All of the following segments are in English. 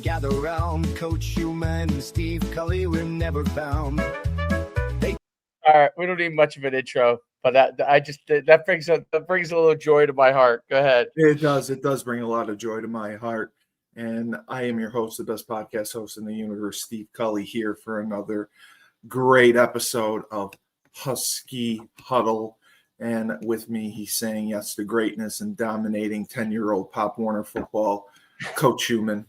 gather round. Coach Schumann and Steve Cully were never found. All right, we don't need much of an intro, but that brings a little joy to my heart. Go ahead. It does bring a lot of joy to my heart. And I am your host, the best podcast host in the universe, Steve Cully, here for another great episode of Husky Huddle. And with me, he's saying yes to greatness and dominating 10-year-old Pop Warner football, Coach Schumann.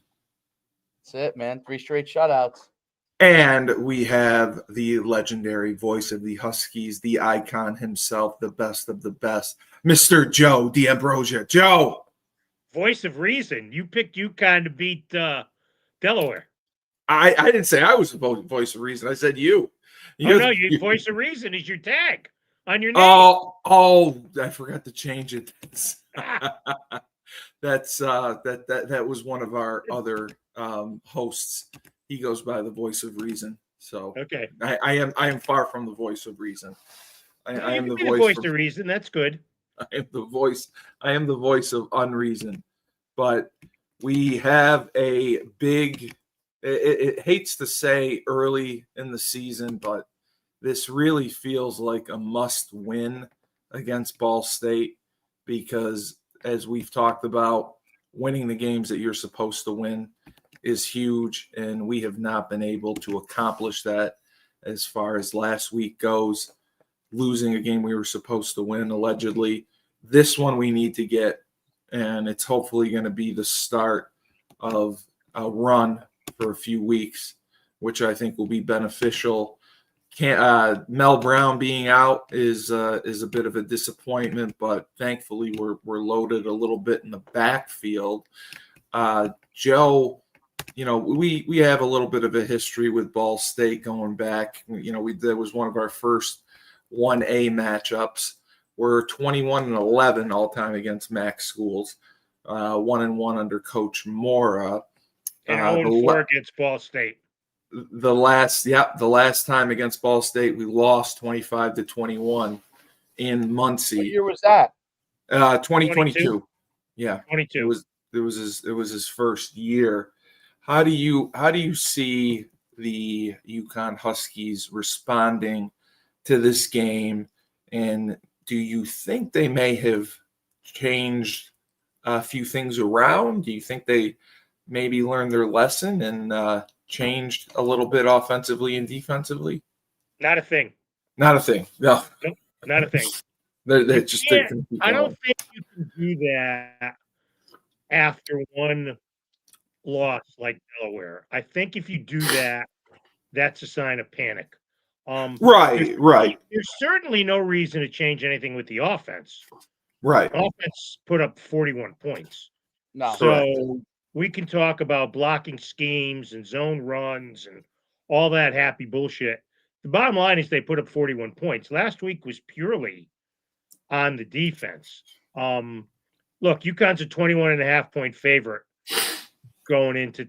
That's it, man. 3 straight shutouts. And we have the legendary voice of the Huskies, the icon himself, the best of the best, Mr. Joe D'Ambrosia. Joe! Voice of reason. You picked UConn to beat Delaware. I didn't say I was the voice of reason. I said you. Voice of reason is your tag on your name. Oh, I forgot to change it. That was one of our other hosts. He goes by the voice of reason. So okay, I am far from the voice of reason. I am the voice of reason. That's good. I am the voice of unreason. But we have a big. It hates to say early in the season, but this really feels like a must-win against Ball State because, as we've talked about, winning the games that you're supposed to win is huge, and we have not been able to accomplish that as far as last week goes, losing a game we were supposed to win, allegedly. This one we need to get, and it's hopefully going to be the start of a run for a few weeks, which I think will be beneficial. Mel Brown being out is a bit of a disappointment, but thankfully we're loaded a little bit in the backfield. Joe, we have a little bit of a history with Ball State going back. That was one of our first 1A matchups. We're 21-11 all time against MAC schools, 1-1 under Coach Mora. And 0-4 against Ball State. The last time against Ball State, we lost 25-21 in Muncie. What year was that? 2022. Yeah, 22. It was his first year. How do you see the UConn Huskies responding to this game, and do you think they may have changed a few things around? Do you think they maybe learned their lesson and changed a little bit offensively and defensively? Not a thing. Not a thing. No. Nope, not a thing. I don't think you can do that after one loss like Delaware. I think if you do that, that's a sign of panic. Right. There's certainly no reason to change anything with the offense. Right. Offense put up 41 points. No. So Correct. We can talk about blocking schemes and zone runs and all that happy bullshit. The bottom line is they put up 41 points. Last week was purely on the defense. Look, UConn's a 21.5-point favorite going into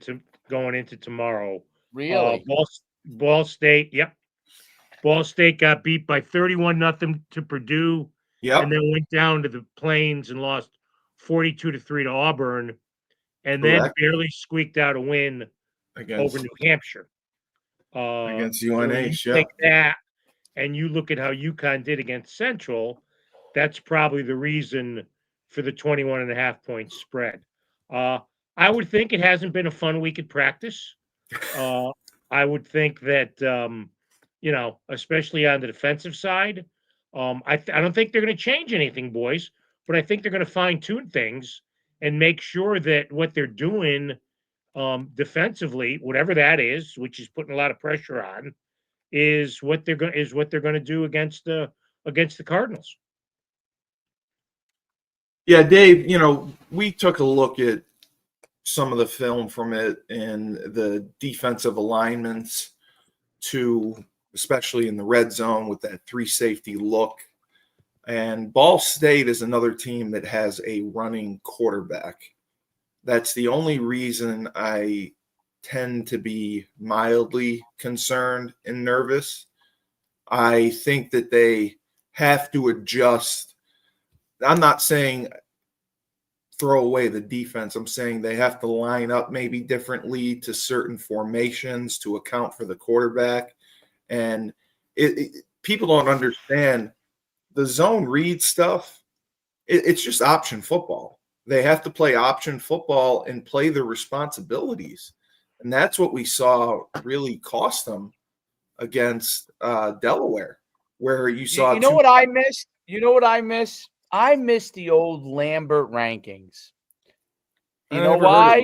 tomorrow. Really? Ball State, yep. Ball State got beat by 31-0 to Purdue. Yep. And then went down to the Plains and lost 42-3 to Auburn. And then barely squeaked out a win over New Hampshire. Against UNH, so take that, and you look at how UConn did against Central, that's probably the reason for the 21.5-point spread. I would think it hasn't been a fun week at practice. I would think that, especially on the defensive side, I don't think they're going to change anything, boys, but I think they're going to fine-tune things and make sure that what they're doing defensively, whatever that is, which is putting a lot of pressure on, is what they're going to do against the Cardinals. Yeah, Dave, we took a look at some of the film from it and the defensive alignments especially in the red zone with that 3 safety look. And Ball State is another team that has a running quarterback. That's the only reason I tend to be mildly concerned and nervous. I think that they have to adjust. I'm not saying throw away the defense. I'm saying they have to line up maybe differently to certain formations to account for the quarterback. And people don't understand the zone read stuff. It's just option football. They have to play option football and play their responsibilities. And that's what we saw really cost them against Delaware, where you saw. You know what I missed? You know what I miss? I miss the old Lambert rankings. You know why?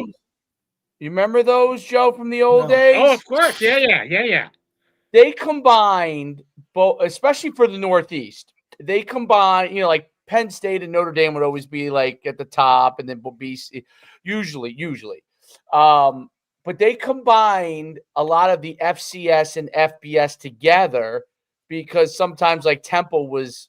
You remember those, Joe, from the old days? Oh, of course. Yeah. They combined both, especially for the Northeast. They combined, like Penn State and Notre Dame would always be like at the top, and then BC usually. But they combined a lot of the FCS and FBS together because sometimes like Temple was,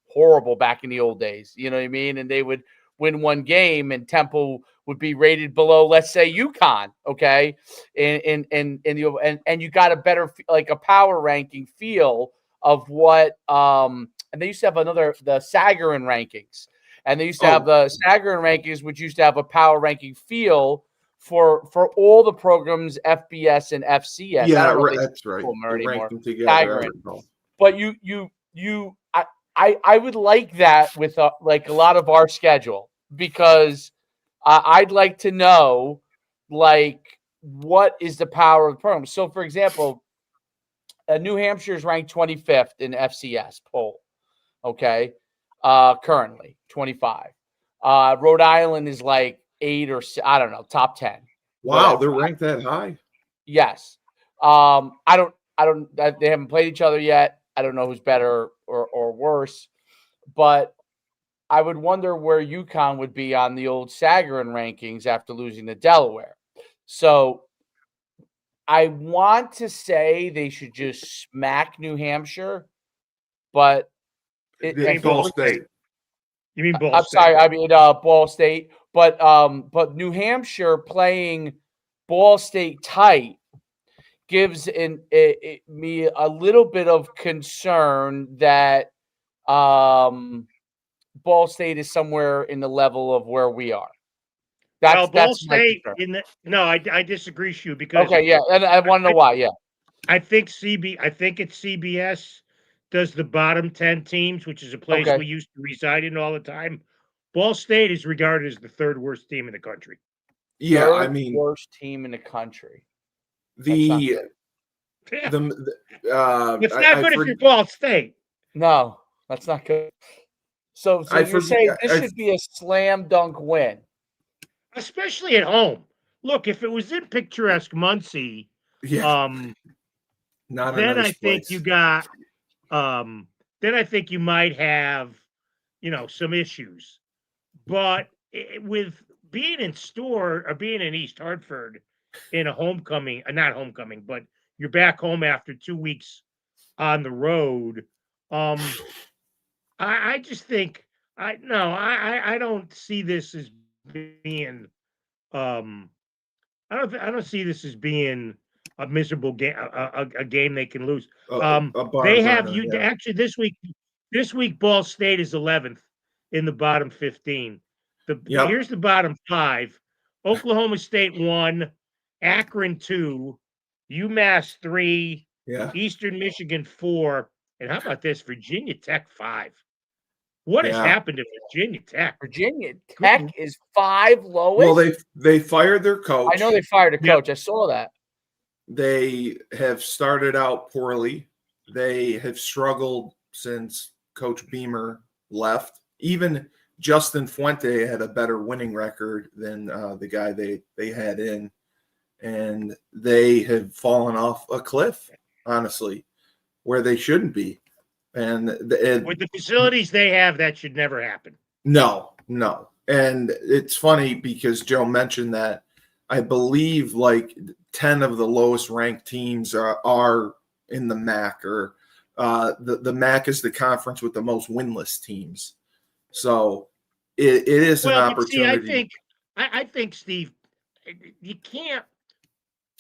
horrible back in the old days. You know what I mean? And they would win one game and Temple would be rated below, let's say, UConn. Okay. And you got a better, like a power ranking feel of what, and they used to have the Sagarin rankings. And they used to have the Sagarin rankings, which used to have a power ranking feel for all the programs, FBS and FCS. Yeah, that's right. Anymore. Together, but I would like that with like a lot of our schedule, because I'd like to know like what is the power of the program. So, for example, New Hampshire is ranked 25th in FCS poll. Okay, currently 25. Rhode Island is like 8 or 6, I don't know, top 10. Wow, they're ranked that high. Yes. They haven't played each other yet. I don't know who's better or worse, but I would wonder where UConn would be on the old Sagarin rankings after losing to Delaware. So I want to say they should just smack New Hampshire, but Ball State. You mean Ball State? Sorry, I mean Ball State, but New Hampshire playing Ball State tight gives me a little bit of concern that Ball State is somewhere in the level of where we are. Ball State I disagree with you because and I want to know why. Yeah, I think it's CBS does the bottom 10 teams, which is a place we used to reside in all the time. Ball State is regarded as the third worst team in the country. Yeah, worst team in the country. It's not good if you're Ball State. No, that's not good. So you're saying this should be a slam dunk win, especially at home. Look, if it was in picturesque Muncie, then I think you got. Then I think you might have, some issues. But with being in being in East Hartford in a homecoming, not homecoming, but you're back home after 2 weeks on the road. I just think I don't see this as being I don't see this as being a miserable game, a game they can lose. They have actually this week Ball State is 11th in the bottom 15. Here's the bottom 5: Oklahoma State 1, Akron 2, UMass 3, Eastern Michigan 4, and how about this? Virginia Tech 5. What has happened to Virginia Tech? Virginia Tech is 5 lowest. Well, they fired their coach. I know they fired a coach. I saw that. They have started out poorly. They have struggled since Coach Beamer left. Even Justin Fuente had a better winning record than the guy they had in. And they have fallen off a cliff, honestly, where they shouldn't be. And with the facilities they have, that should never happen. No. And it's funny because Joe mentioned that I believe like 10 of the lowest ranked teams are in the MAC, or the MAC is the conference with the most winless teams. So it is an opportunity. See, I think, Steve, you can't,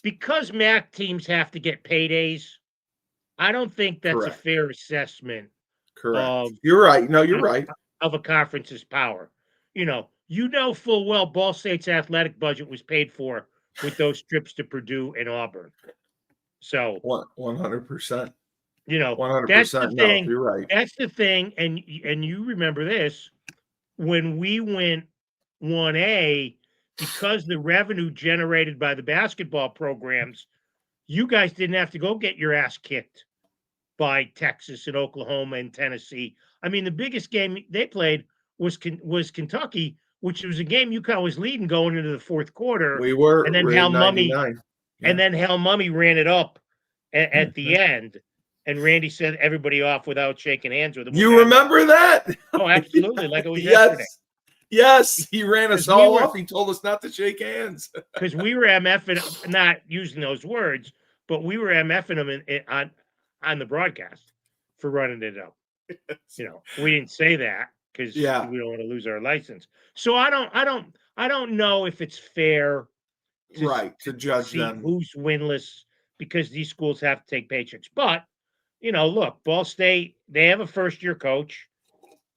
because MAC teams have to get paydays. I don't think that's a fair assessment. Correct. You're right. No, you're right. Of a conference's power. you know full well Ball State's athletic budget was paid for with those trips to Purdue and Auburn. So 100%. you know, that's the 100%. No, thing. you're right. That's the thing. And you remember this when we went 1A, because the revenue generated by the basketball programs, you guys didn't have to go get your ass kicked by Texas and Oklahoma and Tennessee. I mean, the biggest game they played was Kentucky, which was a game UConn was leading going into the fourth quarter. We were, and then we're Hal in Mummy 99. and then Hal Mummy ran it up at the end. And Randy sent everybody off without shaking hands with him. You remember that? Oh, absolutely. Like it was yesterday. Yes, he ran us 'Cause all off. He told us not to shake hands. Because we were MFing, not using those words, but we were MFing them on the broadcast for running it up. You know, we didn't say that because we don't want to lose our license. So I don't know if it's fair to judge them who's winless, because these schools have to take paychecks. But you know, look, Ball State, they have a first-year coach.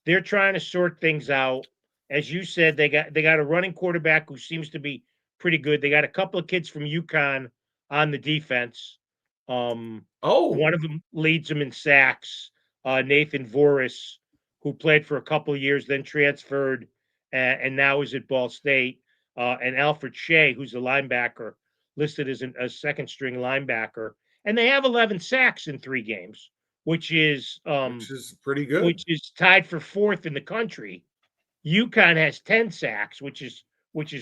They're trying to sort things out. As you said, they got a running quarterback who seems to be pretty good. They got a couple of kids from UConn on the defense. One of them leads them in sacks. Nathan Voris, who played for a couple of years, then transferred, and now is at Ball State. And Alfred Shea, who's a linebacker, listed as a second-string linebacker. And they have 11 sacks in 3 games, which is pretty good. Which is tied for 4th in the country. UConn has 10 sacks, which is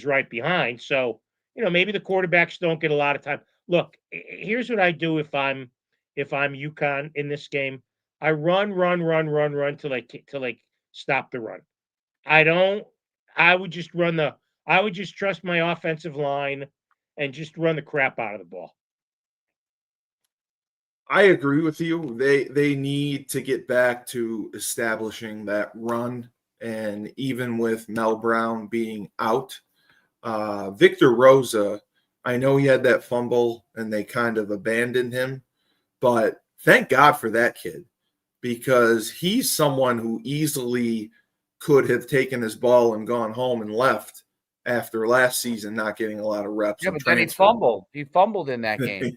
right behind. So, you know, maybe the quarterbacks don't get a lot of time. Look, here's what I do if I'm UConn in this game. I run till I stop the run. I would just trust my offensive line and just run the crap out of the ball. I agree with you. They need to get back to establishing that run. And even with Mel Brown being out, Victor Rosa, I know he had that fumble and they kind of abandoned him, but thank God for that kid, because he's someone who easily could have taken his ball and gone home and left after last season not getting a lot of reps. Yeah, but then he fumbled. He fumbled in that game.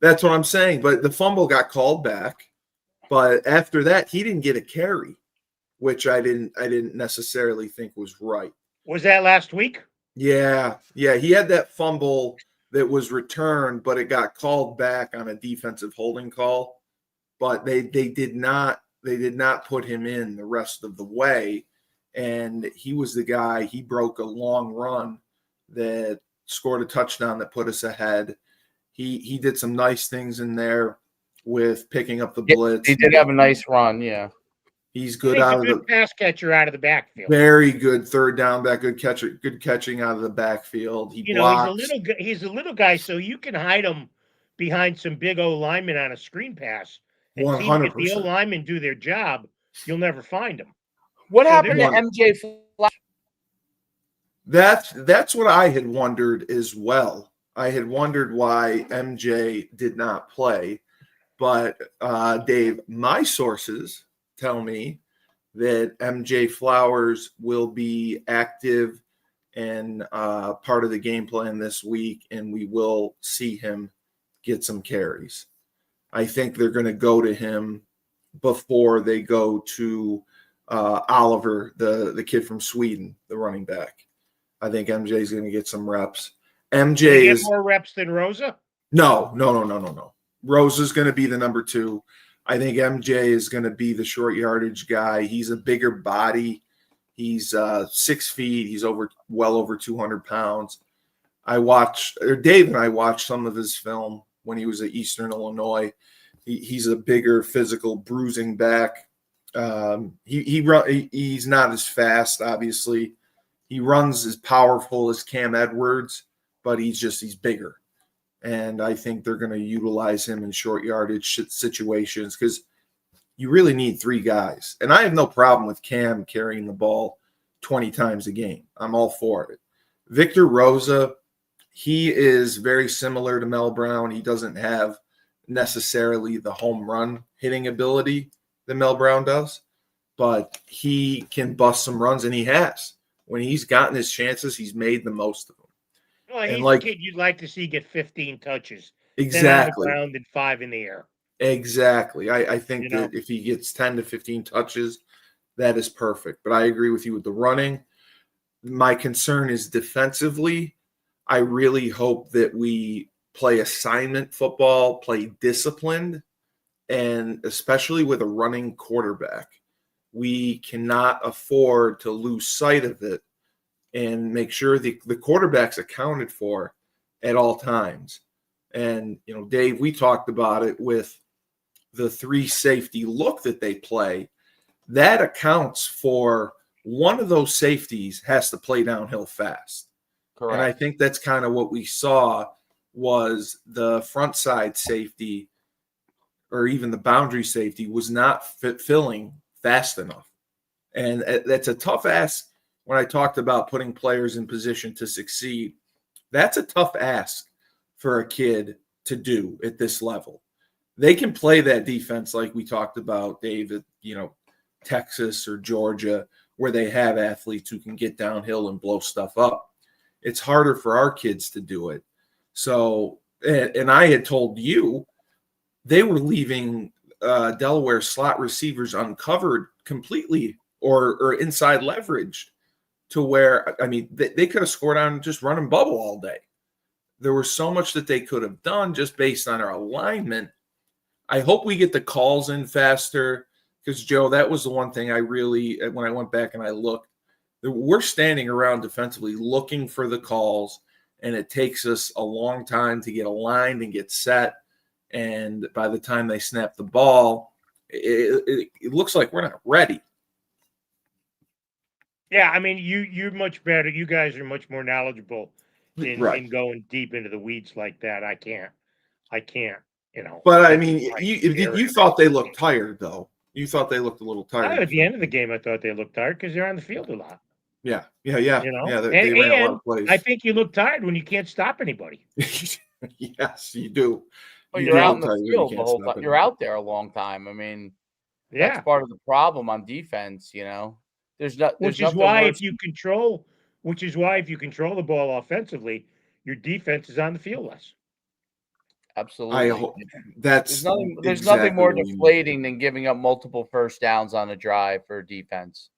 That's what I'm saying. But the fumble got called back. But after that, he didn't get a carry, which I didn't necessarily think was right. Was that last week? Yeah. He had that fumble that was returned, but it got called back on a defensive holding call. But they did not put him in the rest of the way. And he was the guy. He broke a long run that scored a touchdown that put us ahead. He did some nice things in there with picking up the blitz. He did have a nice run, yeah. He's good out of the pass catcher out of the backfield. Very good third down back, good catching out of the backfield. He blocks. He's a little guy, so you can hide him behind some big O linemen on a screen pass. And 100%. If the O linemen do their job, you'll never find him. What happened to MJ Flash? That's what I had wondered as well. I had wondered why MJ did not play, but Dave, my sources tell me that MJ Flowers will be active and part of the game plan this week, and we will see him get some carries. I think they're going to go to him before they go to Oliver, the kid from Sweden, the running back. I think MJ is going to get some reps. MJ is more reps than Rosa? No. Rosa's going to be the number 2. I think MJ is going to be the short yardage guy. He's a bigger body. He's 6 feet. He's well over 200 pounds. Dave and I watched some of his film when he was at Eastern Illinois. He's a bigger, physical, bruising back. He's not as fast, obviously. He runs as powerful as Cam Edwards, but he's bigger. And I think they're going to utilize him in short yardage situations because you really need 3 guys. And I have no problem with Cam carrying the ball 20 times a game. I'm all for it. Victor Rosa, he is very similar to Mel Brown. He doesn't have necessarily the home run hitting ability that Mel Brown does, but he can bust some runs, and he has. when he's gotten his chances, he's made the most of them. Well, And he's like a kid you'd like to see get 15 touches, 10 on the exactly, ground and 5 in the air. exactly. I think You know? that if he gets 10 to 15 touches, that is perfect. But I agree with you with the running. My concern is defensively. I really hope that we play assignment football, play disciplined, and especially with a running quarterback. We cannot afford to lose sight of it and make sure the quarterback's accounted for at all times. And, Dave, we talked about it with the 3 safety look that they play. That accounts for one of those safeties has to play downhill fast. Correct. And I think that's kind of what we saw was the front side safety or even the boundary safety was not filling fast enough. And that's a tough ask when I talked about putting players in position to succeed. That's a tough ask for a kid to do at this level. They can play that defense like we talked about, David, Texas or Georgia, where they have athletes who can get downhill and blow stuff up. It's harder for our kids to do it. So, and I had told you, they were leaving Delaware slot receivers uncovered completely or inside leveraged to where, they could have scored on just running bubble all day. There was so much that they could have done just based on our alignment. I hope we get the calls in faster because, Joe, that was the one thing I really, when I went back and I looked, we're standing around defensively looking for the calls, and it takes us a long time to get aligned and get set. And by the time they snap the ball, it looks like we're not ready. Yeah, you're much better. You guys are much more knowledgeable in going deep into the weeds like that. I can't. But you thought they looked tired, though. You thought they looked a little tired. At the end of the game, I thought they looked tired because they're on the field a lot. Yeah. They ran a lot of plays. I think you look tired when you can't stop anybody. Yes, you do. Well, you're out in the field the whole time. You're out there a long time. That's part of the problem on defense. Which is why if you control the ball offensively, your defense is on the field less. Absolutely. I hope there's nothing more deflating than giving up multiple first downs on a drive for defense.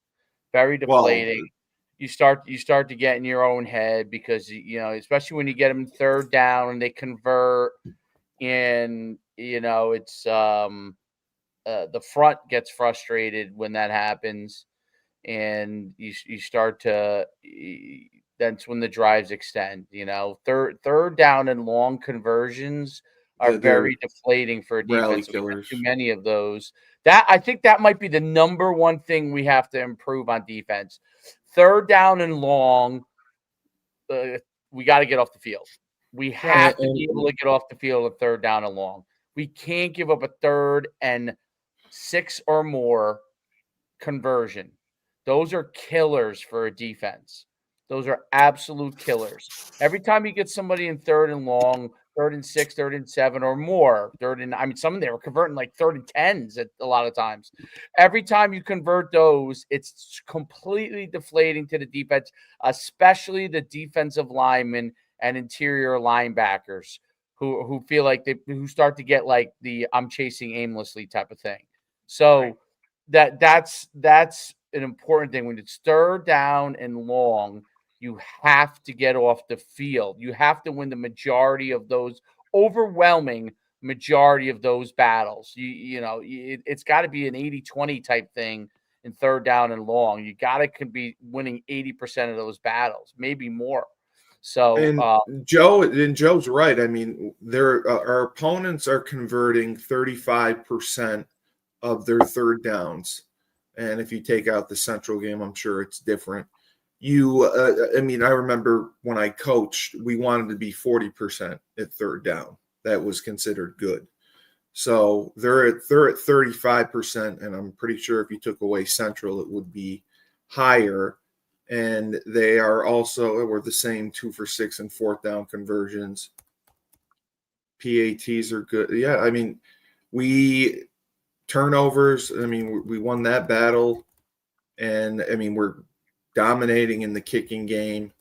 Very deflating. Well, you start to get in your own head because especially when you get them third down and they convert, and it's the front gets frustrated when that happens, and you start to. That's when the drives extend. Third down and long conversions are very deflating for a defense. Too many of those. I think that might be the number one thing we have to improve on defense. Third down and long, we got to get off the field. We have to be able to get off the field at third down and long. We can't give up a 3rd and 6 or more conversion. Those are killers for a defense. Those are absolute killers. Every time you get somebody in 3rd and long, 3rd and 6, 3rd and 7 or more, some of them they were converting like 3rd and 10s at a lot of times. Every time you convert those, it's completely deflating to the defense, especially the defensive linemen and interior linebackers who feel like who start to get like the I'm chasing aimlessly type of thing. So that's an important thing. When it's third down and long, you have to get off the field. You have to win the majority of those, overwhelming majority of those battles. It's got to be an 80-20 type thing in third down and long. You got to be winning 80% of those battles, maybe more. So, Joe's right. Our opponents are converting 35% of their third downs. And if you take out the Central game, I'm sure it's different. I remember when I coached, we wanted to be 40% at third down. That was considered good. So they're at 35%, and I'm pretty sure if you took away Central, it would be higher. And they are we're the same 2 for 6 and 4th down conversions. PATs are good. Yeah, we turnovers. We won that battle, and we're dominating in the kicking game.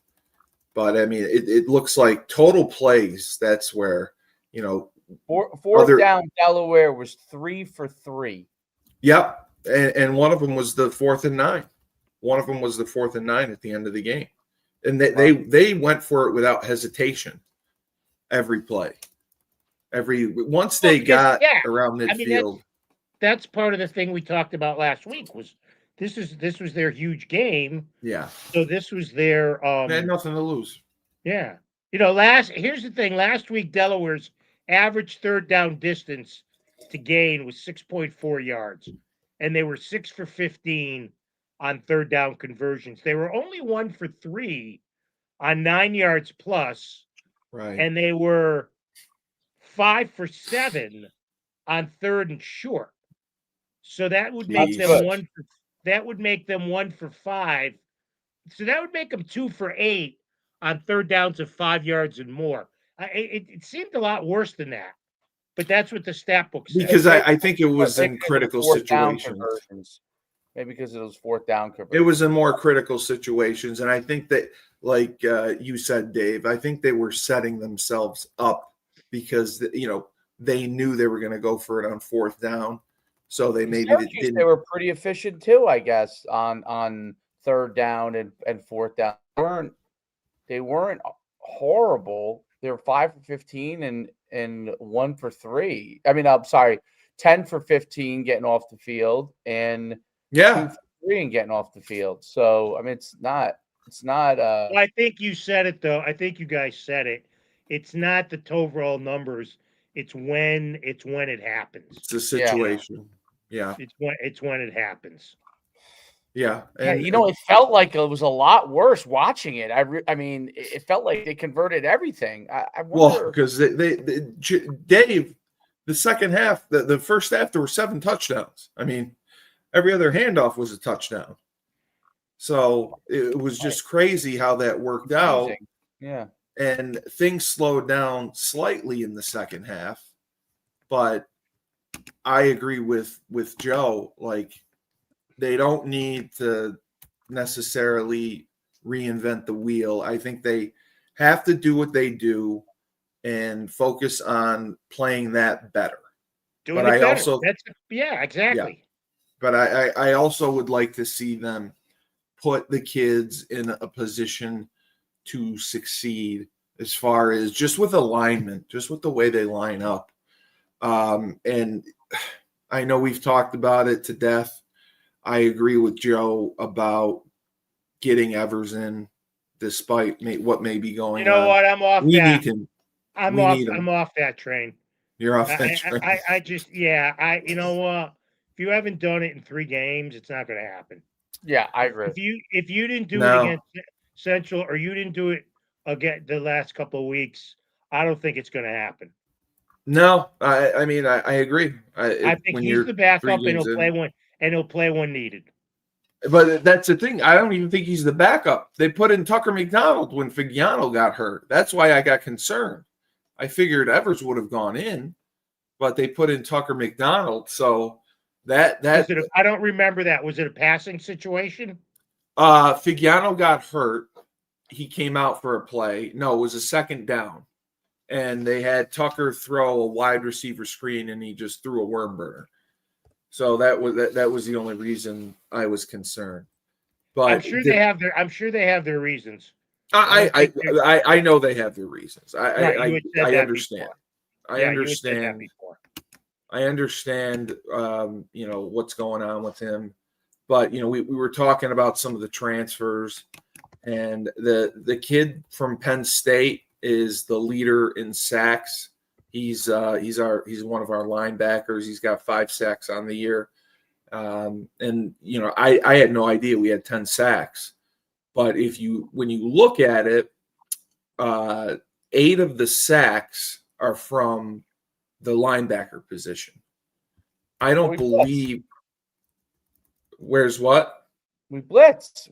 But I mean, it looks like total plays. That's where, Fourth down, Delaware was 3 for 3. Yep. And one of them was the 4th and 9. One of them was the 4th and 9 at the end of the game. And they went for it without hesitation every play. Once they got around midfield. That's part of the thing we talked about last week was this was their huge game. Yeah. So this was their they had nothing to lose. Yeah. Here's the thing. Last week Delaware's average third down distance to gain was 6.4 yards. And they were 6 for 15 on third down conversions. They were only 1 for 3 on 9 yards plus. Right. And they were 5 for 7 on third and short. So that would make them 1 for 5. So that would make them 2 for 8 on third downs of 5 yards and more. It seemed a lot worse than that. But that's what the stat book says. Because I think it was in critical situations. Maybe because it was fourth down conversions. It was in more critical situations. And I think that, like you said, Dave, I think they were setting themselves up because, they knew they were going to go for it on fourth down. So they didn't. They were pretty efficient too, I guess, on third down and fourth down. They weren't horrible. They were 5 for 15 and 1 for 3. I mean, I'm sorry, 10 for 15 getting off the field and 2 for 3 and getting off the field. So I mean, it's not. Well, I think you said it though. I think you guys said it. It's not the overall numbers. It's when it happens. It's a situation. Yeah. It's when it happens. Yeah. And, it felt like it was a lot worse watching it. I mean, it felt like they converted everything. I wonder. Well, because Dave, the second half, the first half, there were 7 touchdowns. I mean, every other handoff was a touchdown. So it was just crazy how that worked out. Yeah. And things slowed down slightly in the second half. But I agree with Joe. Like, they don't need to necessarily reinvent the wheel. I think they have to do what they do and focus on playing that better. Doing it better. Exactly. Yeah. But I also would like to see them put the kids in a position to succeed as far as just with alignment, just with the way they line up. And I know we've talked about it to death. I agree with Joe about getting Evers in, despite what may be going on. You know what? I'm off we that. Need him. I'm off that train. You're off that train. You know what? If you haven't done it in 3 games, it's not going to happen. Yeah, I agree. If you didn't do it against Central or you didn't do it again the last couple of weeks, I don't think it's going to happen. No, I mean, I agree. I think he's the backup and he'll play when needed. But that's the thing. I don't even think he's the backup. They put in Tucker McDonald when Figiano got hurt. That's why I got concerned. I figured Evers would have gone in, but they put in Tucker McDonald. So I don't remember that. Was it a passing situation? Figiano got hurt. He came out for a play. No, it was a second down. And they had Tucker throw a wide receiver screen, and he just threw a worm burner. So that was the only reason I was concerned. But I'm sure they have their reasons. I know they have their reasons. I understand. Before. I understand. I understand. What's going on with him, but we were talking about some of the transfers, and the kid from Penn State is the leader in sacks. He's one of our linebackers. He's got 5 sacks on the year. I had no idea we had 10 sacks, but when you look at it, 8 of the sacks are from the linebacker position. I don't believe. Where's what? We blitz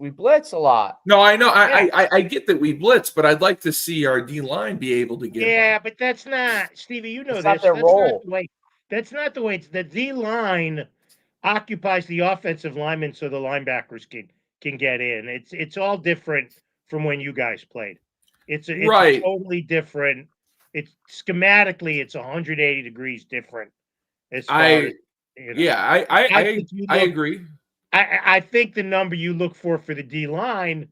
a lot. No, I know. I get that we blitz, but I'd like to see our D line be able to get. Yeah, but that's not, Stevie. You know that's this. Not their role. That's not the way. It's the D line occupies the offensive linemen, so the linebackers can get in. It's all different from when you guys played. It's a Right. totally different. It's schematically, it's 180 degrees different as far as, you know. Yeah, I think you I look. agree. I think the number you look for the D line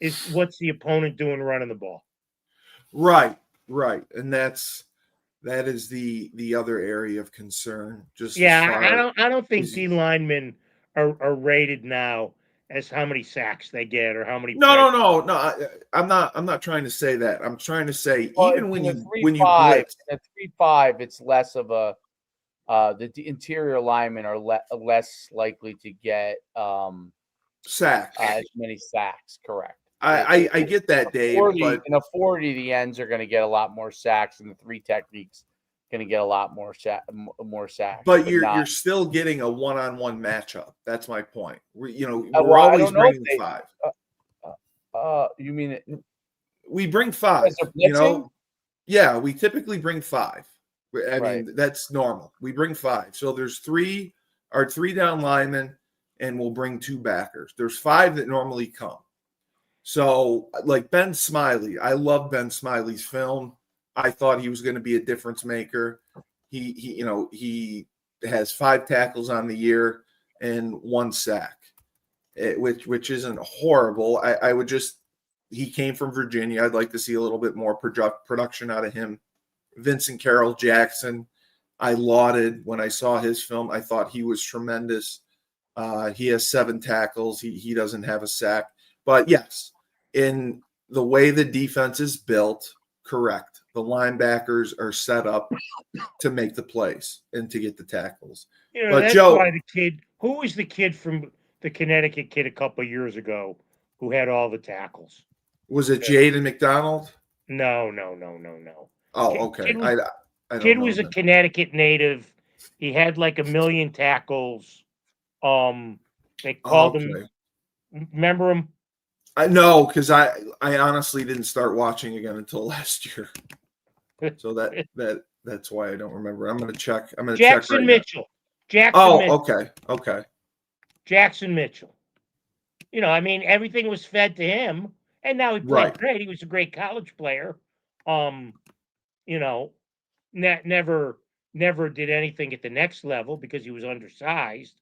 is what's the opponent doing running the ball. Right, and that is the other area of concern. Just as Yeah, far I don't think as D linemen are rated now as how many sacks they get or how many pressures. no. I'm not trying to say that. I'm trying to say Well, even in the when you 3-5, blitz, in the 3-5, it's less of a interior linemen are less likely to get sacks. as many sacks. Correct. I get that, Dave, 40 but in a 40, the ends are going to get a lot more sacks, and the three techniques going to get a lot more sacks. but you're not, still getting a one-on-one matchup. That's my point. We're well, I always don't know if bringing they. 5. You mean We bring 5. because they're blitzing? Yeah, we typically bring 5. I Right. mean, that's normal. We bring 5. So there's 3 down linemen, and we'll bring 2 backers. There's 5 that normally come. So, like Ben Smiley, I love Ben Smiley's film. I thought he was going to be a difference maker. He has 5 tackles on the year and 1 sack, which isn't horrible. I would just he came from Virginia. I'd like to see a little bit more production out of him. Vincent Carroll Jackson, I lauded when I saw his film. I thought he was tremendous. He has 7 tackles. He doesn't have a sack. But yes, in the way the defense is built, correct. The linebackers are set up to make the plays and to get the tackles. You know, But that's Joe, why who was the kid from the Connecticut kid a couple of years ago who had all the tackles? was it Jaden McDonald? No. Oh, okay. Kid was, I don't kid know was a then. Connecticut native. He had like 1 million tackles. They called him. Okay. Remember him? I know because I honestly didn't start watching again until last year. So that's why I don't remember. I'm gonna check. I'm gonna check Jackson right Mitchell. now. Mitchell. Okay. Jackson Mitchell. You know, I mean, everything was fed to him, and now he played Right. great. He was a great college player. You know, never did anything at the next level because he was undersized.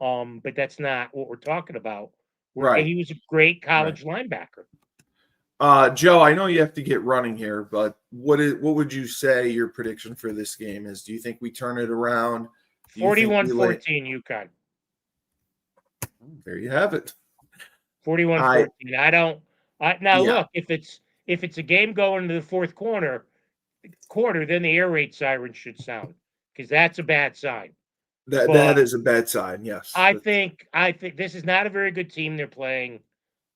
But that's not what we're talking about. Right. He was a great college linebacker. Joe, I know you have to get running here, but what would you say your prediction for this game is? Do you think we turn it around? 41-14 UConn. There you have it. 41-14. Look, if it's a game going into the fourth quarter, then the air raid siren should sound because that's a bad sign. That is a bad sign. Yes. I think this is not a very good team they're playing.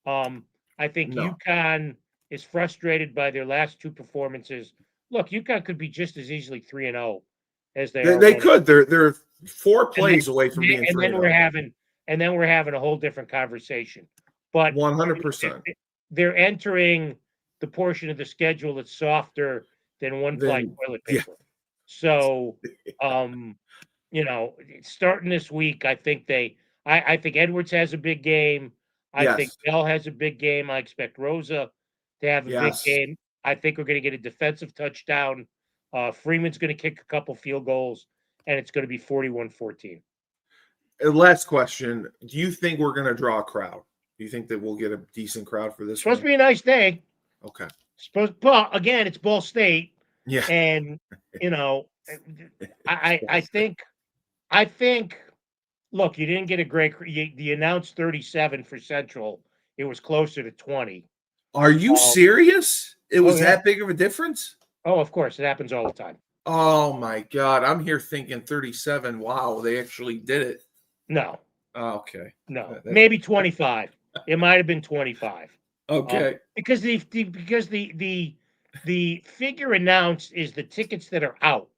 I think UConn is frustrated by their last 2 performances. Look, UConn could be just as easily 3-0 as they are. They could. They're 4 plays away from being 3-0. And then we're having a whole different conversation. But 100%. They're entering the portion of the schedule that's softer than one-ply toilet paper. Yeah. So, starting this week, I think Edwards has a big game. I think Bell has a big game. I expect Rosa to have a big game. I think we're going to get a defensive touchdown. Freeman's going to kick a couple field goals, and it's going to be 41-14. Last question. Do you think we're going to draw a crowd? Do you think that we'll get a decent crowd for this? It's supposed to be a nice day. Okay. But again, it's Ball State. Yeah. And, I think, look, you didn't get a great, you announced 37 for Central. It was closer to 20. Are you serious? It was that big of a difference? Oh, of course. It happens all the time. Oh, my God. I'm here thinking 37. Wow, they actually did it. No. Oh, okay. No. Maybe 25. It might have been 25. Okay. Because the figure announced is the tickets that are out.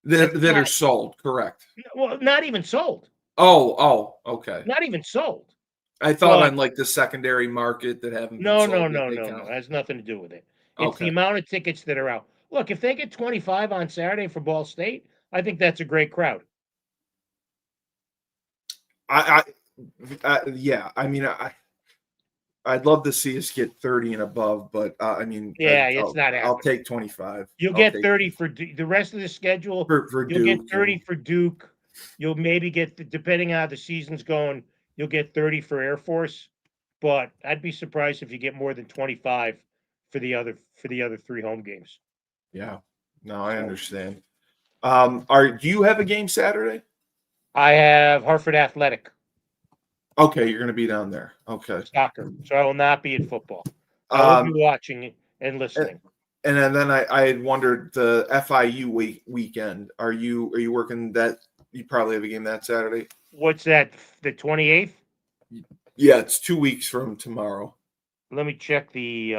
That are sold, correct. Well, not even sold. Oh, okay. Not even sold. I thought on like the secondary market that haven't been sold. No. It has nothing to do with it. It's the amount of tickets that are out. Look, if they get 25 on Saturday for Ball State, I think that's a great crowd. Yeah. I mean, I'd love to see us get 30 and above, but I mean, Yeah, it's not I'll happening. take 25. You'll I'll get take 30 for the rest of the schedule. for You'll get Duke 30 and- for Duke. You'll maybe get, depending on how the season's going, you'll get 30 for Air Force. But I'd be surprised if you get more than 25 for the other 3 home games. Yeah, no, I understand. Do you have a game Saturday? I have Hartford Athletic Okay, you're gonna be down there. Okay. soccer, so I will not be at football. I will be watching and listening. And then I had wondered the FIU weekend. Are you working that? You probably have a game that Saturday. What's that? The 28th? Yeah, it's 2 weeks from tomorrow. Let me check the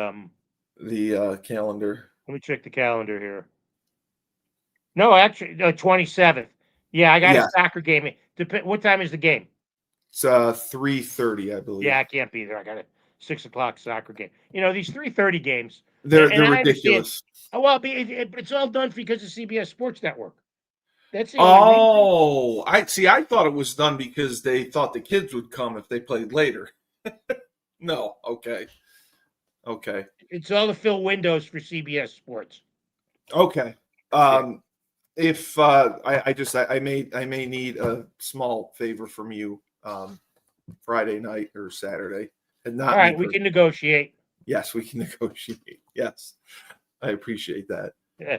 Calendar. Let me check the calendar here. No, actually, 27th. Yeah, I got Yeah. a soccer game. What time is the game? It's 3:30, I believe. Yeah, I can't be there. I got a 6 o'clock soccer game. These 3:30 games. They're and I understand- ridiculous. Oh, well, it's all done because of CBS Sports Network. That's the only reason. Oh, I thought it was done because they thought the kids would come if they played later. No, okay. It's all the fill windows for CBS Sports. Okay. If I may need a small favor from you Friday night or Saturday. And not All right, me we per- can negotiate. Yes, we can negotiate. Yes. I appreciate that. Yeah.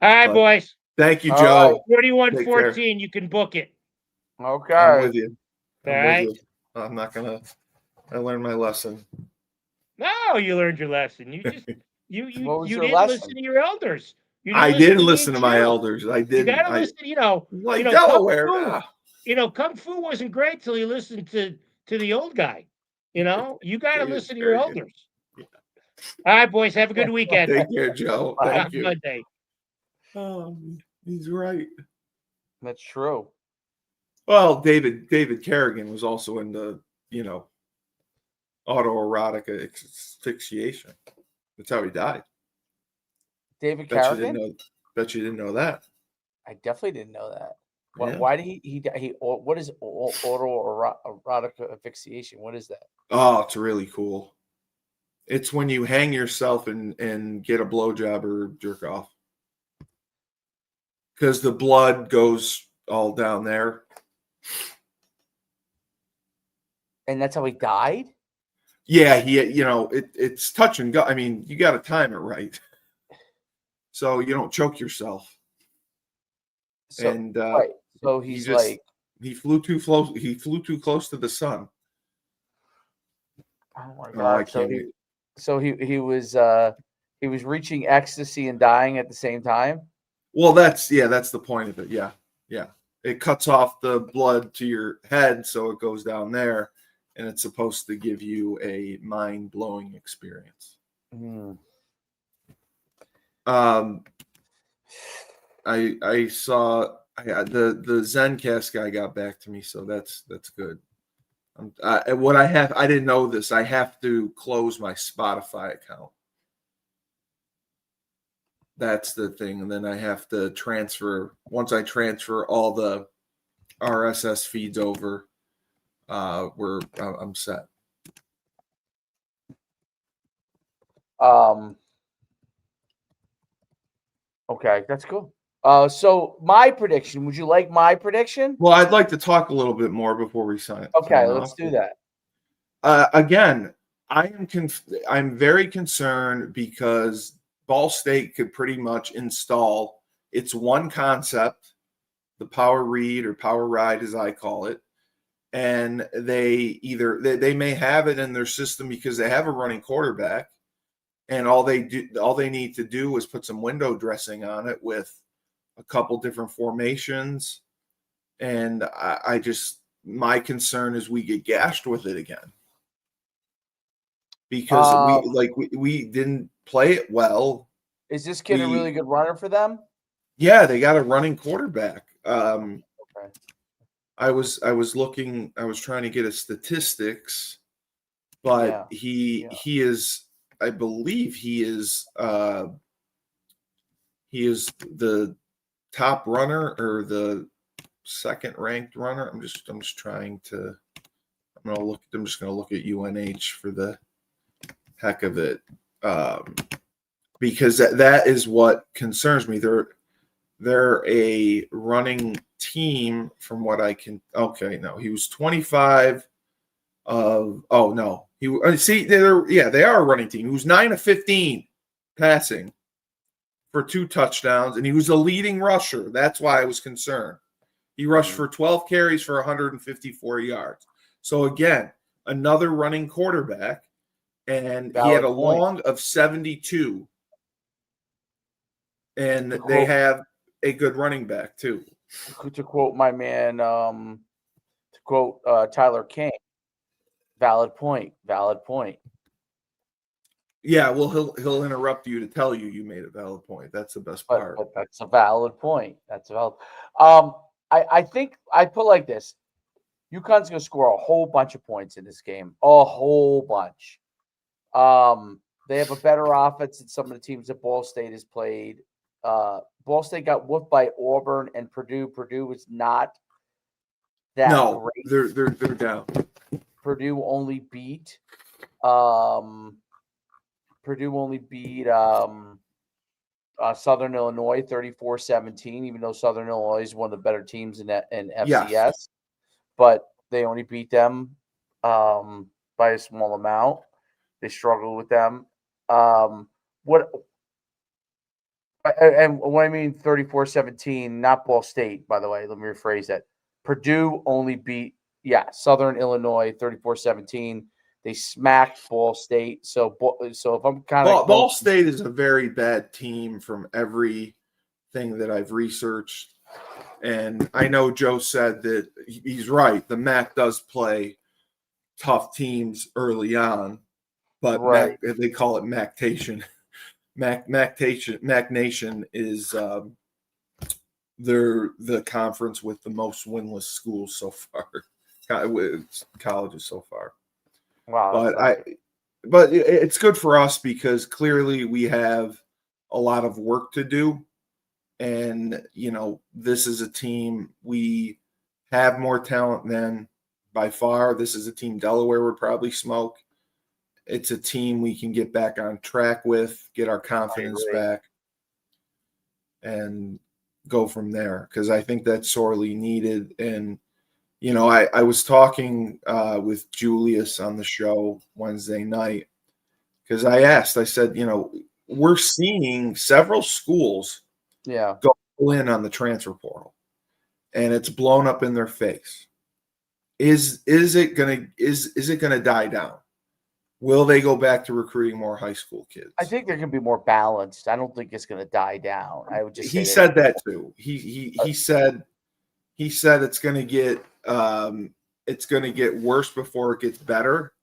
All right, But- boys. Thank you, All Joe. 41-14, you can book it. Okay. I'm with you. All I'm right. with you. I'm not gonna I learned my lesson. No, you learned your lesson. You just you What was you your didn't lesson? listen to your elders. You I me didn't listen and to my you. elders. I You didn't. gotta listen. Like Kung Delaware. Fu. Kung Fu wasn't great till you listened to the old guy. You gotta He was listen to your very good. elders. All right, boys. Have a good weekend. Take care, Joe. Bye. Thank you. Monday. He's right. That's true. Well, David Kerrigan was also into, autoerotic asphyxiation. That's how he died. David Bet you Carrigan? didn't know that. I definitely didn't know that. Yeah. Why did he what is autoerotic asphyxiation? What is that? Oh, it's really cool. It's when you hang yourself and get a blowjob or jerk off. Because the blood goes all down there. And that's how he died? Yeah, it's touch and go. I mean, you got to time it right. So you don't choke yourself. So, And right. So he's he flew too close. He flew too close to the sun. oh my Oh, god. I can't wait. He was reaching ecstasy and dying at the same time. Well, that's the point of it. Yeah. It cuts off the blood to your head, so it goes down there, and it's supposed to give you a mind-blowing experience. Hmm. I saw the Zencast guy got back to me, so that's good. I didn't know this. I have to close my Spotify account. That's the thing, and then I have to transfer. Once I transfer all the RSS feeds over, I'm set. Okay, that's cool. So my prediction. Would you like my prediction? Well, I'd like to talk a little bit more before we sign it. Okay, let's do that. Again, I'm very concerned because Ball State could pretty much install its one concept, the power read or power ride, as I call it, and they may have it in their system because they have a running quarterback, and all they need to do is put some window dressing on it with a couple different formations, and my concern is we get gashed with it again because we didn't play it well. Is this kid a really good runner for them? Yeah, they got a running quarterback. Okay. I was trying to get a statistics, but he is, I believe he is the top runner or the second ranked runner. I'm just just gonna look at UNH for the heck of it, because that is what concerns me. They're a running team from what I can. Okay, no, he was 25 of. Oh no, see they are a running team. He was 9 of 15 passing for 2 touchdowns, and he was a leading rusher. That's why I was concerned. He rushed for 12 carries for 154 yards. So again, another running quarterback, and he had a long of 72. And they have a good running back too. To quote my man, to quote Tyler King, valid point. Yeah, well, he'll interrupt you to tell you made a valid point. That's the best part. But that's a valid point. I think I put like this: UConn's going to score a whole bunch of points in this game, a whole bunch. They have a better offense than some of the teams that Ball State has played. Ball State got whooped by Auburn and Purdue. Purdue was not that great. They're down. Purdue only beat Southern Illinois 34-17, even though Southern Illinois is one of the better teams in FCS. Yes. But they only beat them by a small amount. They struggled with them. And when I mean 34-17, not Ball State, by the way, let me rephrase that. Purdue only beat, Southern Illinois 34-17. They smacked Ball State. So if I'm kind of Ball State is a very bad team from everything that I've researched. And I know Joe said that he's right. The MAC does play tough teams early on, but right. They call it MACtation. MAC Nation is they're the conference with the most winless schools so far, colleges so far. Wow, but it's good for us because clearly we have a lot of work to do, and this is a team we have more talent than by far. This is a team Delaware would probably smoke. It's a team we can get back on track with, get our confidence back, and go from there, because I think that's sorely needed. And, I was talking with Julius on the show Wednesday night, because I said, we're seeing several schools go in on the transfer portal, and it's blown up in their face. Is it gonna die down? Will they go back to recruiting more high school kids? I think they're going to be more balanced. I don't think it's going to die down. I would just. He said that too. He said it's going to get worse before it gets better,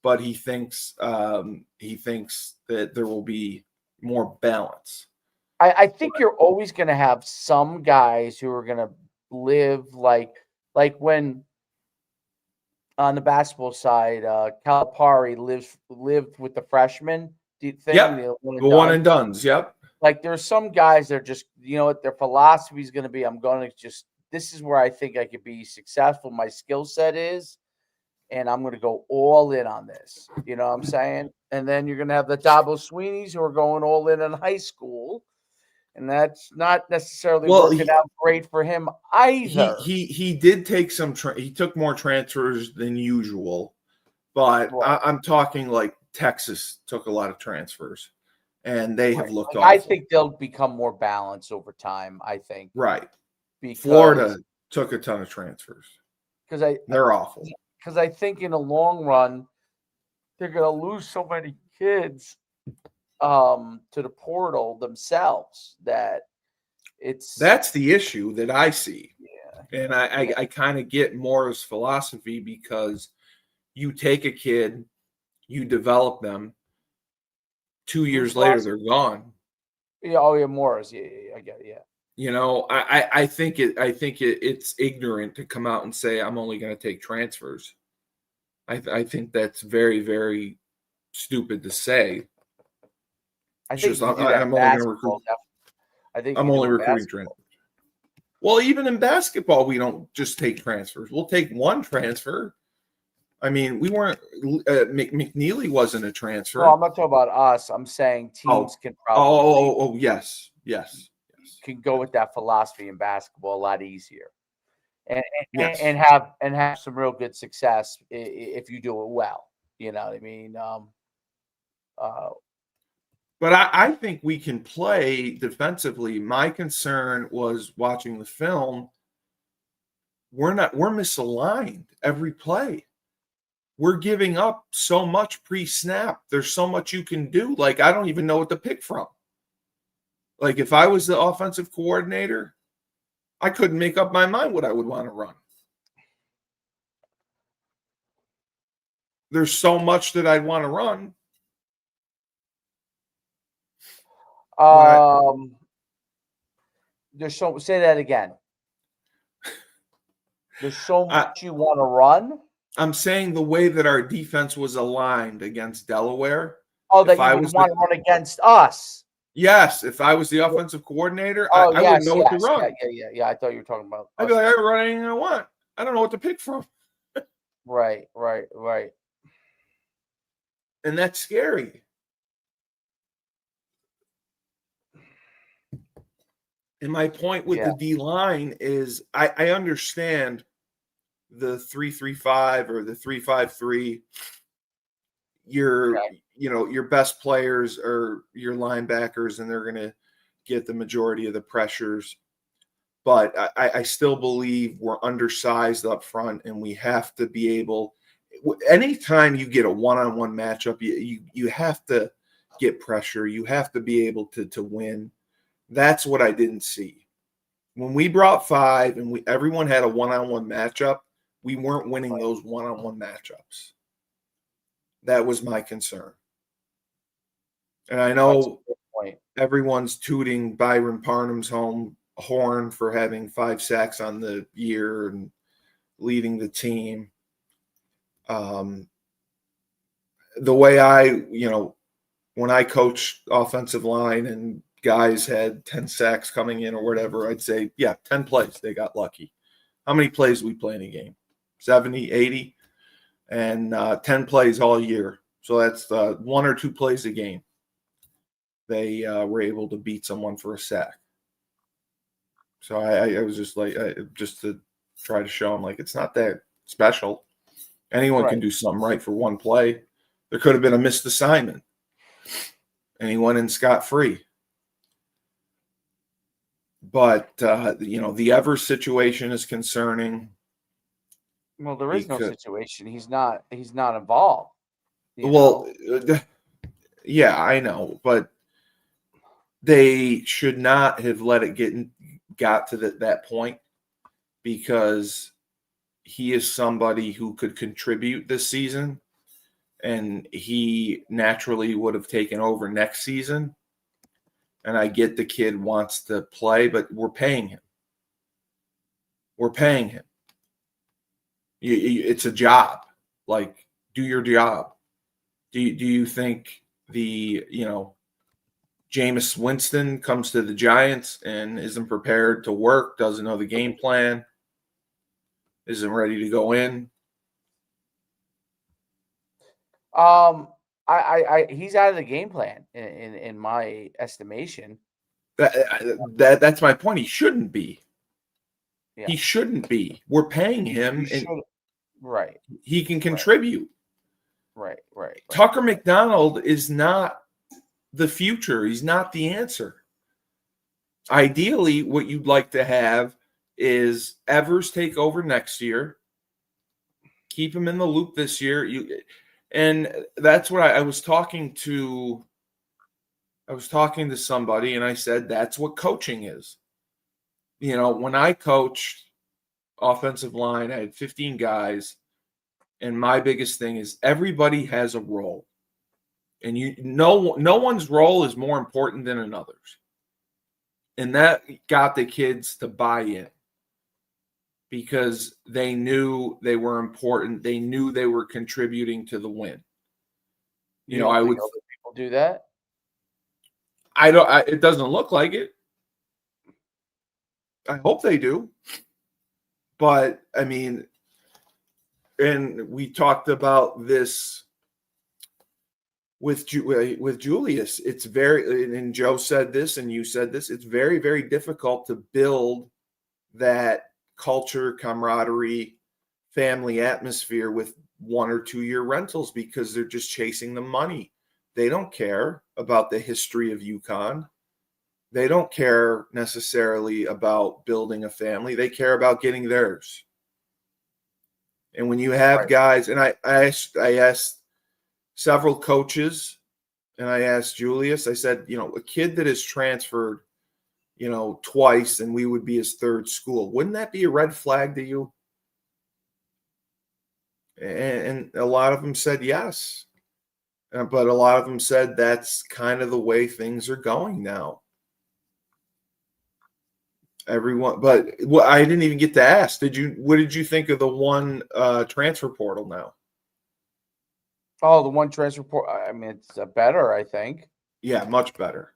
but he thinks that there will be more balance. I think you're always going to have some guys who are going to live like when. On the basketball side, Calipari lived with the freshmen. Do you think? The one and dones. Yep. Like there's some guys that are just, what their philosophy is going to be. I'm going to this is where I think I could be successful. My skill set is, and I'm going to go all in on this. You know what I'm saying? And then you're going to have the Dabo Sweeneys who are going all in high school. And that's not necessarily working out great for him either. He did take he took more transfers than usual, but I'm talking like Texas took a lot of transfers, and they have looked awful. I think they'll become more balanced over time. I think because Florida took a ton of transfers because they're awful. Because I think in the long run they're going to lose so many kids to the portal themselves that's the issue that I see. And I kind of get Moore's philosophy, because you take a kid, you develop them, 2 years later they're gone. Moore's I get it. I think it's ignorant to come out and say I'm only going to take transfers. I think that's very, very stupid to say. I think I'm only going to recruit. I'm only recruiting transfers. Well, even in basketball, we don't just take transfers. We'll take one transfer. I mean, we weren't. McNeely wasn't a transfer. No, I'm not talking about us. I'm saying teams can probably yes. can go with that philosophy in basketball a lot easier, and Yes. and have some real good success if you do it well. You know what I mean? But I think we can play defensively. My concern was watching the film. We're misaligned every play. We're giving up so much pre-snap. There's so much you can do. Like, I don't even know what to pick from. Like, if I was the offensive coordinator, I couldn't make up my mind what I would want to run. There's so much that I'd want to run. Say that again. There's so much you want to run. I'm saying the way that our defense was aligned against Delaware. Oh, that you would want to run against us. Yes, if I was the offensive coordinator, I wouldn't know what to run. Yeah. I thought you were talking about. I'd be like, I can run anything I want. I don't know what to pick from. Right. And that's scary. And my point with the D line is I understand the 3-3-5 or the 3-5-3. Your best players are your linebackers, and they're going to get the majority of the pressures. But I still believe we're undersized up front, and we have to be able. Anytime you get a one-on-one matchup, you have to get pressure. You have to be able to win. That's what I didn't see. When we brought 5 and everyone had a one-on-one matchup, we weren't winning those one-on-one matchups. That was my concern. And I know everyone's tooting Byron Parham's horn for having 5 sacks on the year and leading the team. The way when I coached offensive line and guys had 10 sacks coming in or whatever, I'd say, 10 plays, they got lucky. How many plays we play in a game? 70, 80? And 10 plays all year. So that's 1 or 2 plays a game. They were able to beat someone for a sack. So I was just like, just to try to show them, like, it's not that special. Anyone can do something right for 1 play. There could have been a missed assignment. And he went in scot-free. But, the Evers situation is concerning. Well, there is no situation. He's not involved. Yeah, I know. But they should not have let it got to that point, because he is somebody who could contribute this season, and he naturally would have taken over next season. And I get the kid wants to play, but we're paying him. It's a job. Like, do your job. Do you think Jameis Winston comes to the Giants and isn't prepared to work, doesn't know the game plan, isn't ready to go in? He's out of the game plan in my estimation. That's my point. He shouldn't be. Yeah. He shouldn't be. We're paying him, and he can contribute. Right. Tucker McDonald is not the future. He's not the answer. Ideally, what you'd like to have is Evers take over next year, keep him in the loop this year. And that's what I was talking to. I was talking to somebody, and I said, that's what coaching is. When I coached offensive line, I had 15 guys, and my biggest thing is everybody has a role. And no one's role is more important than another's. And that got the kids to buy in, because they knew they were important. They knew they were contributing to the win. I would. Other people do that. It doesn't look like it. I hope they do. But I mean, and we talked about this with Julius. It's very, and Joe said this, and you said this. It's very, very difficult to build that culture, camaraderie, family atmosphere with 1 or 2 year rentals because they're just chasing the money. They don't care about the history of UConn. They don't care necessarily about building a family. They care about getting theirs. And when you have guys, and I asked several coaches, and I asked Julius, I said, a kid that is transferred, twice, and we would be his third school, wouldn't that be a red flag to you? And a lot of them said yes. But a lot of them said that's kind of the way things are going now. Everyone, but I didn't even get to ask. What did you think of the one transfer portal now? Oh, the one transfer portal. I mean, it's better, I think. Yeah, much better.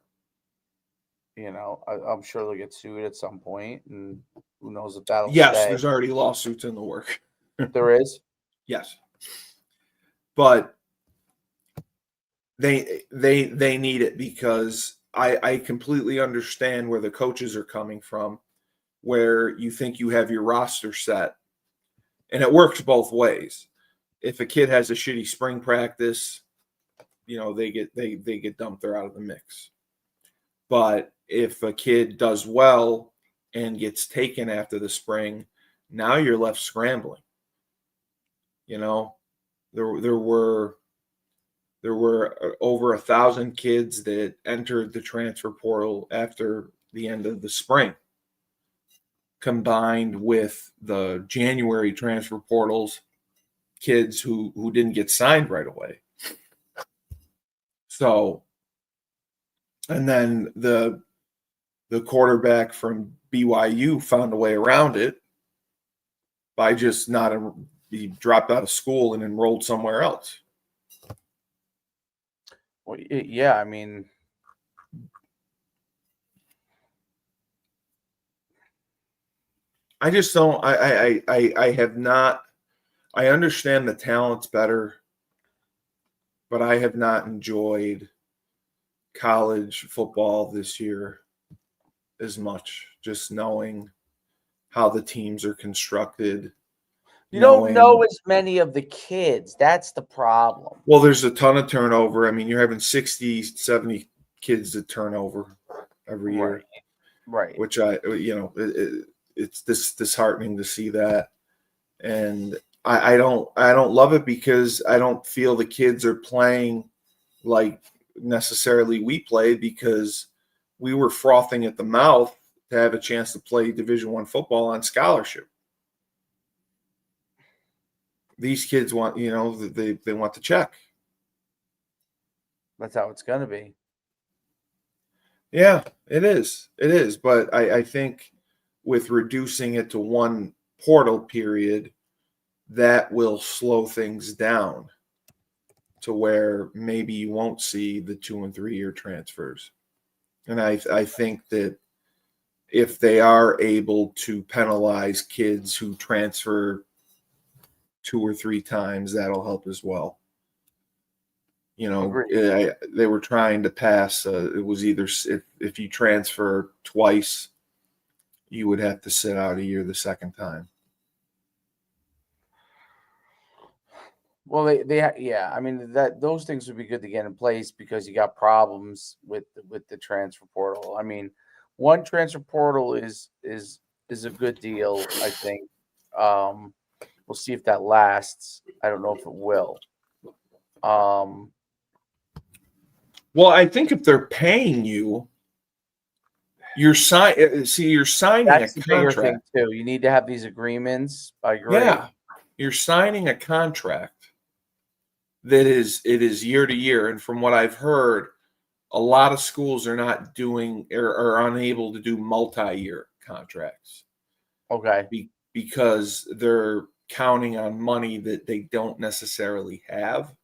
I'm sure they'll get sued at some point, and who knows if that'll Yes, stay. there's already lawsuits in the work. There is? Yes. But they need it because I completely understand where the coaches are coming from, where you think you have your roster set, and it works both ways. If a kid has a shitty spring practice, they get dumped. They're out of the mix. But if a kid does well and gets taken after the spring, now you're left scrambling. There were over 1,000 kids that entered the transfer portal after the end of the spring, combined with the January transfer portals kids who didn't get signed right away. So, and then the quarterback from BYU found a way around it by just he dropped out of school and enrolled somewhere else. Well, yeah, I mean, I just don't. I have not. I understand the talent's better, but I have not enjoyed college football this year as much. Just knowing how the teams are constructed. You don't know as many of the kids. That's the problem. Well, there's a ton of turnover. I mean, you're having 60, 70 kids that turn over every year. Right. Which it's disheartening to see that. And I don't love it because I don't feel the kids are playing like necessarily we played, because we were frothing at the mouth to have a chance to play Division I football on scholarship. These kids want, they want the check. That's how it's going to be. Yeah, it is. It is. But I think with reducing it to one portal period, that will slow things down to where maybe you won't see the 2 and 3 year transfers. And I think that if they are able to penalize kids who transfer 2 or 3 times, that'll help as well. They were trying to pass. It was either if you transfer twice, you would have to sit out a year the second time. Well, yeah. I mean, those things would be good to get in place because you got problems with the transfer portal. I mean, one transfer portal is a good deal, I think. We'll see if that lasts. I don't know if it will. Well, I think if they're paying you, you're signing That's a the bigger thing contract too. You need to have these agreements. I agree. Yeah, you're signing a contract that is year to year, and from what I've heard, a lot of schools are not doing or are unable to do multi-year contracts. Okay. Because they're counting on money that they don't necessarily have.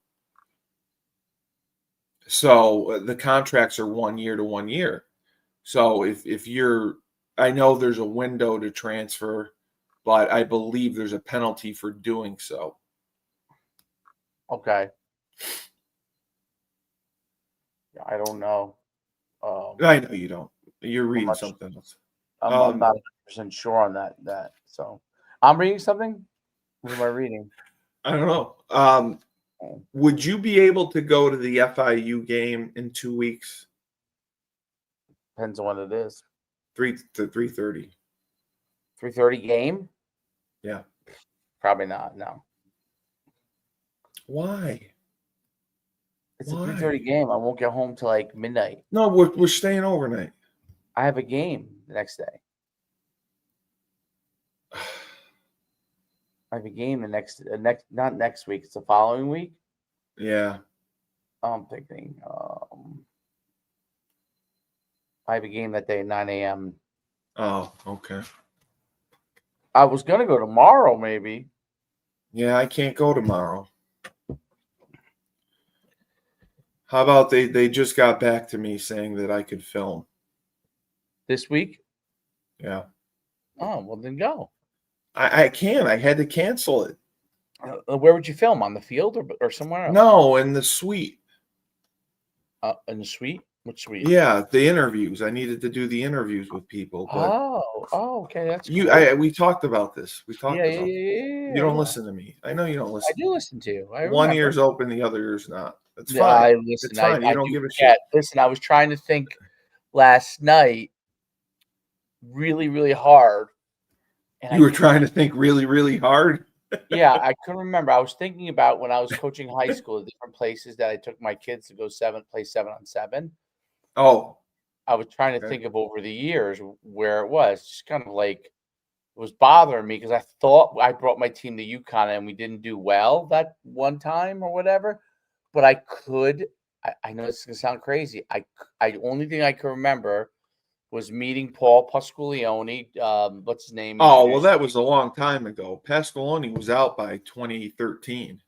So the contracts are 1 year to 1 year. So if you're, I know there's a window to transfer, but I believe there's a penalty for doing so. Okay. I don't know. I know you don't. You're reading much- something else. I'm not 100% sure on that. So I'm reading something. What am I reading? I don't know. Would you be able to go to the FIU game in 2 weeks? Depends on what it is. 3:30. 3:30 game? Yeah. Probably not. No. Why? It's a 3:30 game. I won't get home till like midnight. No, we're staying overnight. I have a game the next day. I have a game the next not next week. It's the following week. Yeah. I'm thinking. I have a game that day at 9 a.m. Oh, okay. I was gonna go tomorrow, maybe. Yeah, I can't go tomorrow. How about they just got back to me saying that I could film. This week. Yeah. Oh, well then go. I can't. I had to cancel it. Where would you film? On the field or somewhere else? No, in the suite. In the suite? Which suite? Yeah, the interviews. I needed to do the interviews with people. But okay, that's cool. we talked about this. We talked Yeah. about You don't listen to me. I know you don't I listen. do listen to you. I One remember. ear's open, the other ear's not. That's Yeah, fine. I listen. It's fine. I You don't do give a forget. shit. Listen, I was trying to think last night really, really hard. And You were trying to think really, really hard. Yeah, I couldn't remember. I was thinking about when I was coaching high school, the different places that I took my kids to go play 7-on-7. Oh, I was trying to okay. think of over the years where it was. Just kind of like it was bothering me because I thought I brought my team to UConn and we didn't do well that one time or whatever. But I could. I know this is gonna sound crazy. I only thing I can remember was meeting Paul Pasqualeone. What's his name? Oh, well, that was a long time ago. Pasqualoni was out by 2013.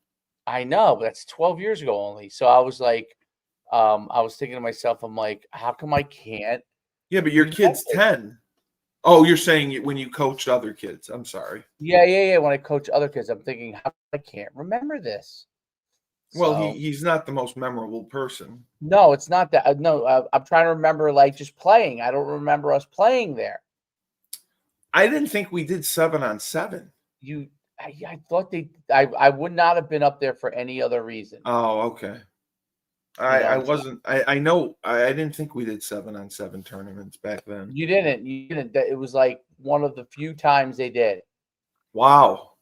I know, but that's 12 years ago only. So I was like, I was thinking to myself, I'm like, how come I can't? Yeah, but your kid's 10. Oh, you're saying when you coached other kids. I'm sorry. Yeah. When I coach other kids, I'm thinking, how I can't remember this. Well, So, he's not the most memorable person. no, it's not that. No, I'm trying to remember like just playing. I don't remember us playing there. I didn't think we did 7-on-7. I thought I would not have been up there for any other reason. Oh, okay. I wasn't. I know. I didn't think we did 7-on-7 tournaments back then. You didn't. It was like one of the few times they did. Wow.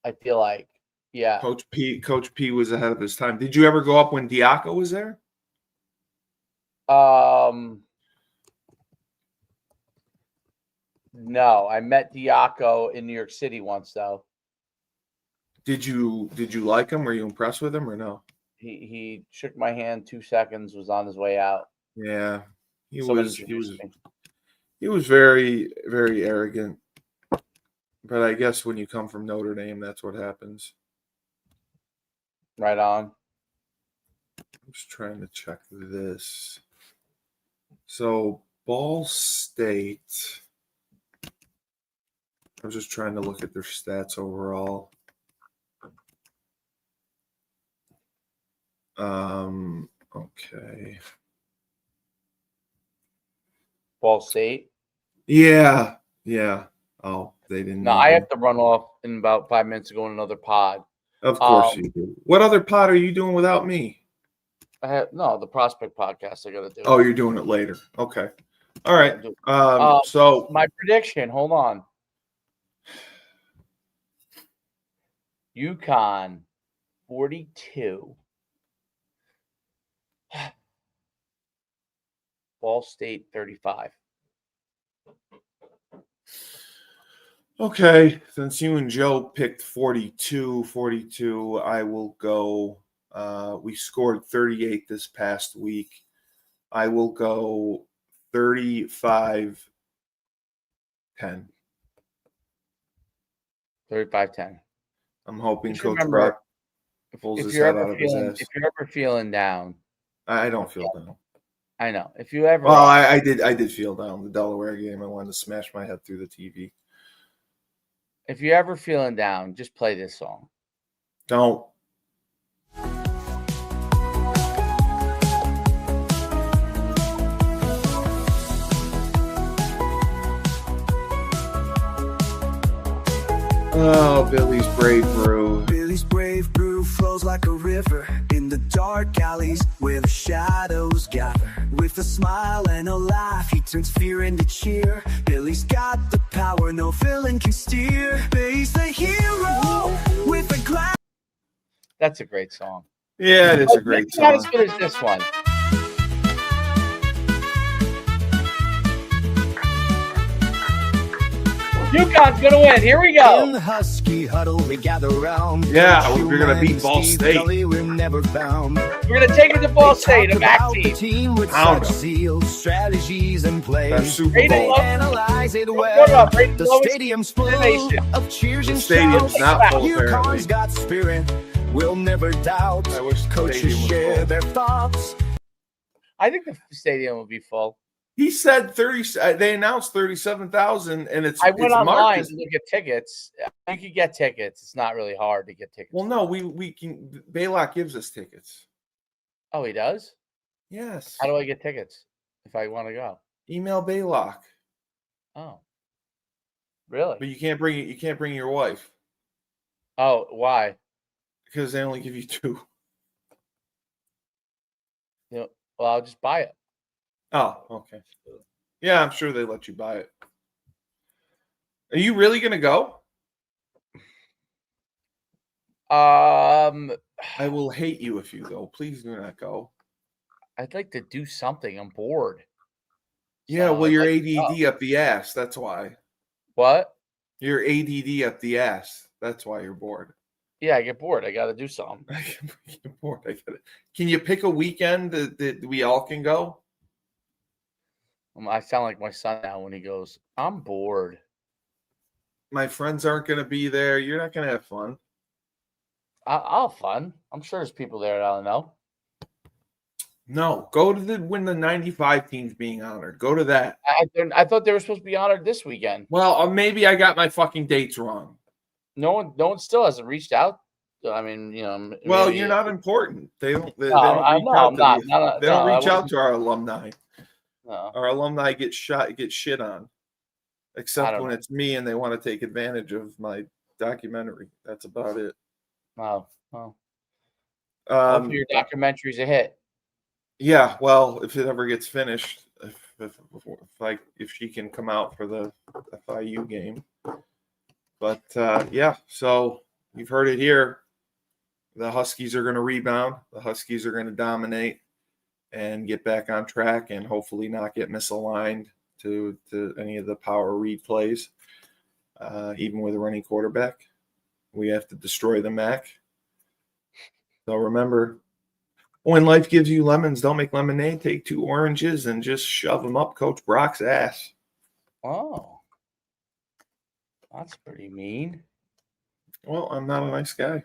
I feel like, yeah. Coach P was ahead of his time. Did you ever go up when Diaco was there? No, I met Diaco in New York City once though. Did you like him? Were you impressed with him or no? He shook my hand 2 seconds, was on his way out. Yeah, he Someone was introduced me. very, very arrogant. But I guess when you come from Notre Dame, that's what happens. Right on. I'm just trying to check this. So Ball State. I was just trying to look at their stats overall. Okay. Ball State. Yeah. Oh, they didn't. No, I have to run off in about 5 minutes to go in another pod. Of course you do. What other pod are you doing without me? I have the Prospect podcast I gotta do. Oh, you're doing it later. Okay. All right. So my prediction, hold on. UConn 42. Ball State 35. Okay, since you and Joe picked 42, I will go. We scored 38 this past week. I will go 35-10. 35-10. I'm hoping Just Coach remember, Brock pulls his head out of his ass. If you're ever feeling down, I don't feel down. I know. If you ever, well, I did feel down the Delaware game. I wanted to smash my head through the TV. If you're ever feeling down, just play this song. Don't. Oh, Billy's Brave Brew. Billy's Brave Brew flows like a river in the dark alleys where the shadows gather. With a smile and a laugh, he turns fear into cheer. Billy's got the power no villain can steer. Billy's the hero with a glass. That's a great song. Yeah, it is a great It's not as song. good as this one. UConn's gonna win. Here we In go. the Husky Huddle, we gather round. Yeah, Coach we're gonna Human beat Ball Steve State. Cully, we're never bound. We're gonna take it to Ball State, a Talk back about the team. team with Pound such 'em. zeal, strategies and That's plays. Super Rated Bowl. low. Analyze it What well. about rated The lowest stadium's full in the nation? of cheers The and stadium's shouts. not full, UConn's apparently. got spirit. We'll never doubt. I wish the Coaches stadium was share full. their thoughts. I think the stadium will be full. He said 30. They announced 37,000, and it's I went it's marked online as- to look at tickets. You could get tickets. It's not really hard to get tickets. Well, no, we can. Baylock gives us tickets. Oh, he does? Yes. How do I get tickets if I want to go? Email Baylock, Oh, really? but you can't bring it. You can't bring your wife Oh, why? because they only give you 2. Well, I'll just buy it. Oh, okay. Yeah, I'm sure they let you buy it. Are you really gonna go? I will hate you if you go. Please do not go. I'd like to do something. I'm bored. Yeah, So well, I'd you're like to ADD up the ass. That's why. What? You're ADD up the ass. That's why you're bored. Yeah, I get bored. I got to do something. I get bored. I get it. Can you pick a weekend that we all can go? I sound like my son now when he goes, I'm bored. My friends aren't going to be there. You're not going to have fun. I'll have fun. I'm sure there's people there that I don't know. No, go to when the 95 team's being honored. Go to that. I thought they were supposed to be honored this weekend. Well, maybe I got my fucking dates wrong. No one still hasn't reached out. I mean, Well, maybe- you're not important. They don't. They No, don't I reach know, out I'm to not. the- No, They don't no, I reach out wasn't- to our alumni. No. Our alumni get shit on, I except don't when know. it's me and they want to take advantage of my documentary. That's about it. No. Well, hopefully your documentary's a hit. Yeah, well, if it ever gets finished, if she can come out for the FIU game, but yeah. So you've heard it here. The Huskies are going to rebound. The Huskies are going to dominate and get back on track, and hopefully not get misaligned to any of the power read plays. Even with a running quarterback, we have to destroy the MAC. So remember, when life gives you lemons, don't make lemonade. Take 2 oranges and just shove them up Coach Brock's ass. Oh. That's pretty mean. Well, I'm not a nice guy.